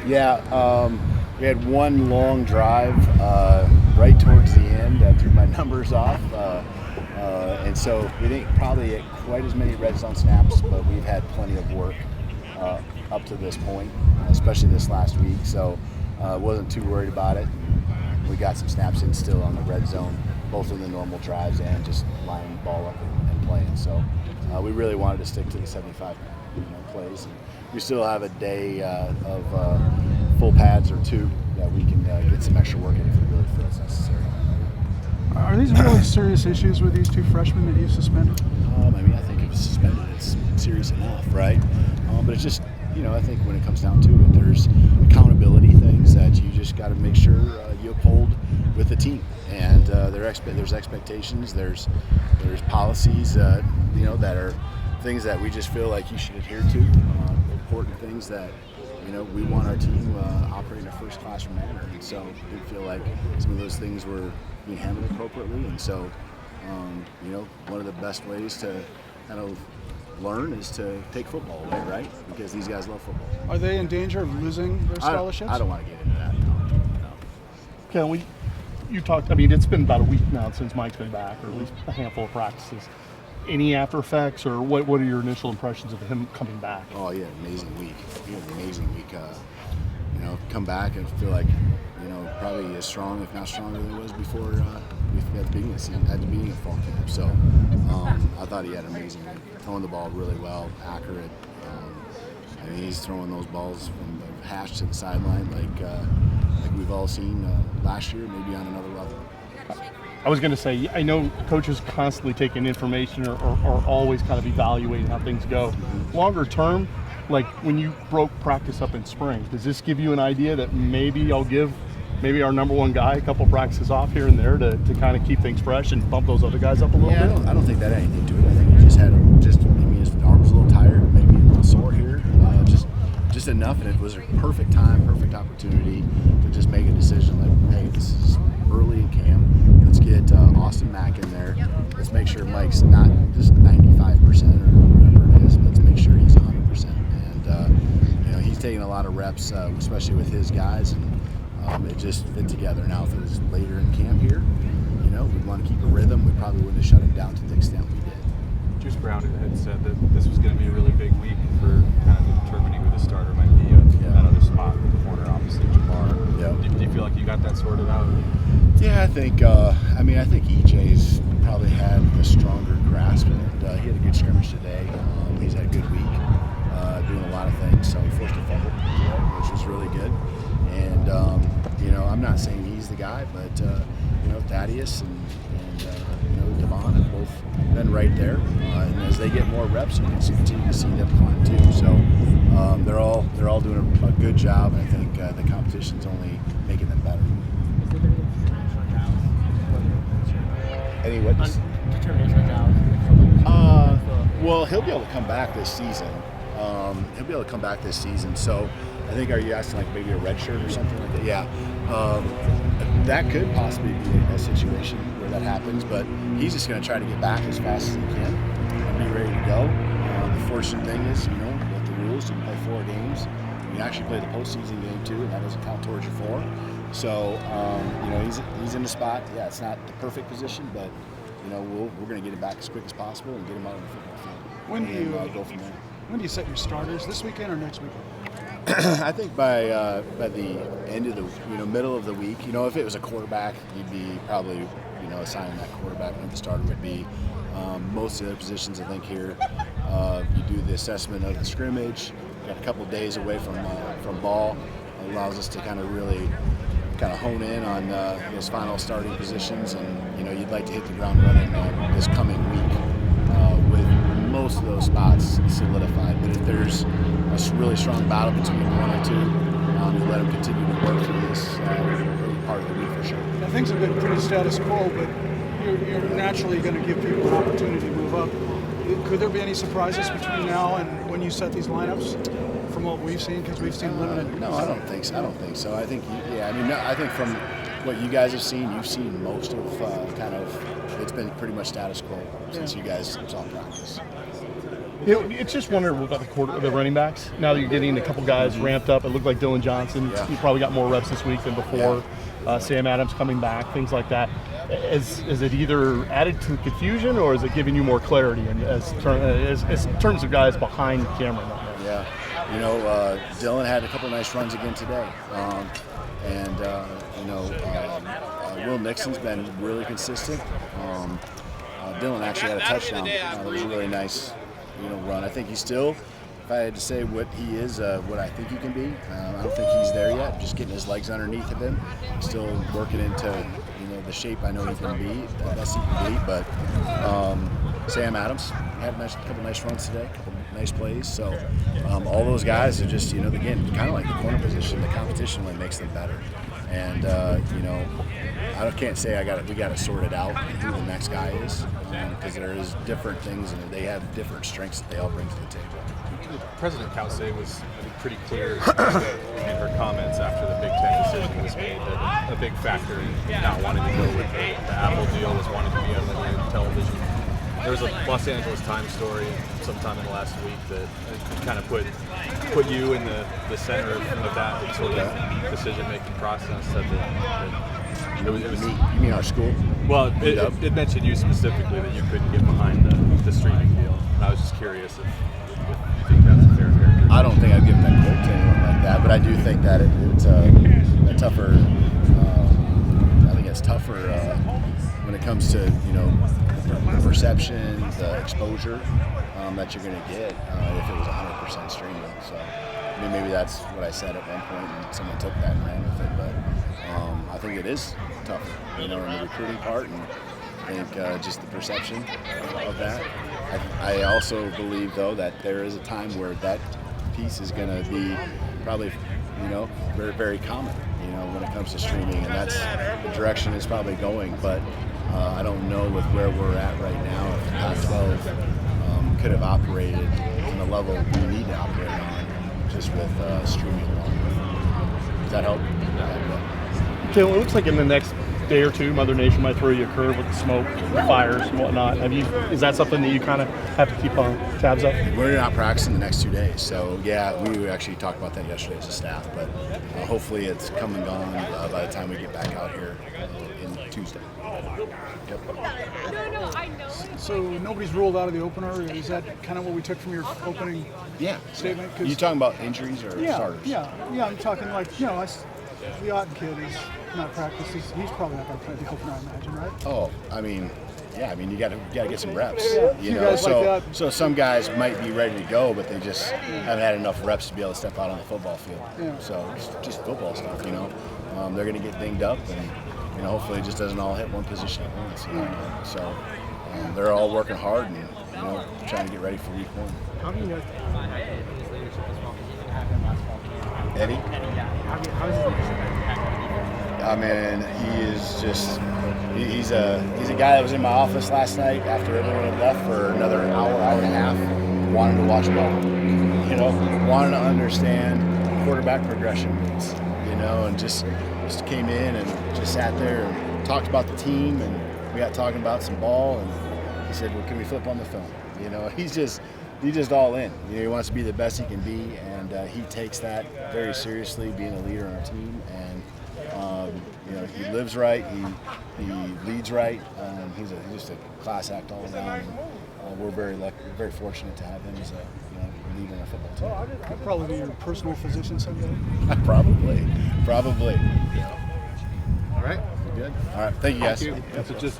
We had one long drive right towards the end. I threw my numbers off, and so we didn't probably get quite as many red zone snaps, but we've had plenty of work up to this point, especially this last week. So wasn't too worried about it. We got some snaps in still on the red zone, both in the normal drives and just lining the ball up and playing. So we really wanted to stick to the 75 plays. And we still have a day of full pads or two that we can get some extra work in if it really feels necessary. Are these really serious issues with these two freshmen that you suspended? I think if it's suspended, it's serious enough, right? But it's just, I think when it comes down to it, there's accountability things that you just got to make sure you uphold with the team. And there's expectations, there's policies, that are things that we just feel like you should adhere to. Important things that we want our team operate in a first-class manner, and so we feel like some of those things were being handled appropriately. And so, one of the best ways to kind of learn is to take football away, right? Because these guys love football. Are they in danger of losing their scholarships? I don't want to get into that. No. Kalen, you talked. It's been about a week now since Mike's been back, or at least a handful of practices. Any after effects, or what are your initial impressions of him coming back? Oh, yeah, amazing week. He had an amazing week. Come back and feel like, probably as strong, if not stronger than it was before at the beginning of the season, at the beginning of fall camp. So I thought he had an amazing week. Throwing the ball really well, accurate. He's throwing those balls from the hash to the sideline like we've all seen last year, maybe on another level. I was going to say, I know coaches constantly taking information or always kind of evaluating how things go. Longer term, like when you broke practice up in spring, does this give you an idea that maybe I'll give our number one guy a couple practices off here and there to kind of keep things fresh and bump those other guys up a little bit? I don't think that had anything to it. I think he just maybe his arm was a little tired, maybe a little sore here, just enough, and it was a perfect time, perfect opportunity to just make a decision like, hey, this is early in camp. Let's get Austin Mack in there. Let's make sure Mike's not just 95% or whatever it is. Let's make sure he's 100%. And he's taking a lot of reps, especially with his guys, and it just fit together. Now, if it was later in camp here, we'd want to keep a rhythm. We probably wouldn't have shut him down to the extent we did. Juice Brown had said that this was going to be a really big week for kind of determining who the starter might be at that other spot in the corner opposite Jabbar. Yeah. Do you feel like you got that sorted out? Yeah, I think EJ's probably had a stronger grasp, and he had a good scrimmage today. He's had a good week, doing a lot of things. So he forced a fumble today, which was really good. And I'm not saying he's the guy, but Thaddeus and DeBoer have both been right there. And as they get more reps, you can continue to see them climb too. So they're all doing a good job, and I think the competition's only making them better. Any witness? Well, he'll be able to come back this season. So I think, are you asking like maybe a red shirt or something like that? Yeah. That could possibly be a situation where that happens, but he's just going to try to get back as fast as he can and be ready to go. The fortunate thing is, with the rules, you can play 4 games. You can actually play the postseason game too, and that doesn't count towards your 4. So, he's in the spot. Yeah, it's not the perfect position, but we're going to get him back as quick as possible and get him out on the football field. Go from there. When do you set your starters? This weekend or next weekend? I think by the end of the middle of the week. If it was a quarterback, you'd be probably assigning that quarterback who the starter would be. Most of the other positions, I think here, you do the assessment of the scrimmage. Got a couple of days away from ball. It allows us to kind of really hone in on those final starting positions, and you'd like to hit the ground running this coming week with most of those spots solidified. But if there's a really strong battle between 1 or 2, you let them continue to work through this early part of the week for sure. Now, things have been pretty status quo, but you're naturally going to give people an opportunity to move up. Could there be any surprises between now and when you set these lineups? From what we've seen, because we've seen limited. No, I don't think so. I think, I think from what you guys have seen, you've seen most of it's been pretty much status quo since you guys saw practice. It's just wondering about the running backs. Now that you're getting a couple guys ramped up, it looked like Dylan Johnson. Yeah. He probably got more reps this week than before. Sam Adams coming back, things like that. Is it either added to the confusion or is it giving you more clarity as terms of guys behind the camera? Yeah, Dylan had a couple nice runs again today, Will Nixon's been really consistent. Dylan actually had a touchdown. It was a really nice, run. I think he's still, if I had to say what he is, what I think he can be, I don't think he's there yet. Just getting his legs underneath of him, still working into, the shape I know he can be, the best he can be. But Sam Adams had a couple nice runs today, a couple nice plays. So all those guys are just, again, kind of like the corner position. The competition only makes them better. And I can't say we got to sort it out who the next guy is, because there is different things and they have different strengths that they all bring to the table. President Kelsey was, I think, pretty clear in her comments after the Big Ten decision was made that a big factor in not wanting to go with the Apple deal was wanting to be on the television. There was a Los Angeles Times story sometime in the last week that kind of put you in the center of that sort of decision-making process. It was You mean our school? Well, it mentioned you specifically that you couldn't get behind the streaming deal. And I was just curious if you think that's a fair character. I don't think I've given that quote to anyone like that, but I do think that it's a tougher. I think it's tougher when it comes to the perception, the exposure that you're going to get if it was 100% streaming. So maybe that's what I said at one point, and someone took that and ran with it. But I think it is tougher, in the recruiting part, and I think just the perception of that. I also believe, though, that there is a time where that piece is going to be probably, very, very common, when it comes to streaming, and that's the direction it's probably going. But I don't know with where we're at right now if the Pac-12 could have operated on the level we need to operate on just with streaming along. Does that help? Yeah. Kalen, it looks like in the next day or two, Mother Nation might throw you a curve with the smoke, the fires, and whatnot. Is that something that you kind of have to keep on tabs of? We're not practicing the next 2 days, so yeah, we actually talked about that yesterday as a staff. But hopefully, it's come and gone by the time we get back out here in Tuesday. Yep. So nobody's ruled out of the opener. Is that kind of what we took from your opening statement? You talking about injuries or starters? Yeah. I'm talking like the Otten kid is not practiced. He's probably not going to play the opener, I imagine, right? Oh, you got to get some reps. Guys so like that. so some guys might be ready to go, but they just haven't had enough reps to be able to step out on the football field. Yeah. So it's just football stuff, They're going to get dinged up, and hopefully it just doesn't all hit one position at once. So they're all working hard and trying to get ready for week one. How do you know his leadership as well? Eddie? How is his leadership impacting you? I mean, he is just he's a guy that was in my office last night after everyone had left for another hour and a half, wanting to watch ball, wanting to understand quarterback progression moves, and just came in and just sat there and talked about the team, and we got talking about some ball, and he said, well, can we flip on the film? He's just all in. He wants to be the best he can be, and he takes that very seriously, being a leader on our team. And he lives right. He leads right. He's just a class act all around. And, we're very fortunate to have him as a leader in our football team. He'll probably be your personal physician someday. Probably. All right. Good. All right. Thank you, guys. Thank you. So just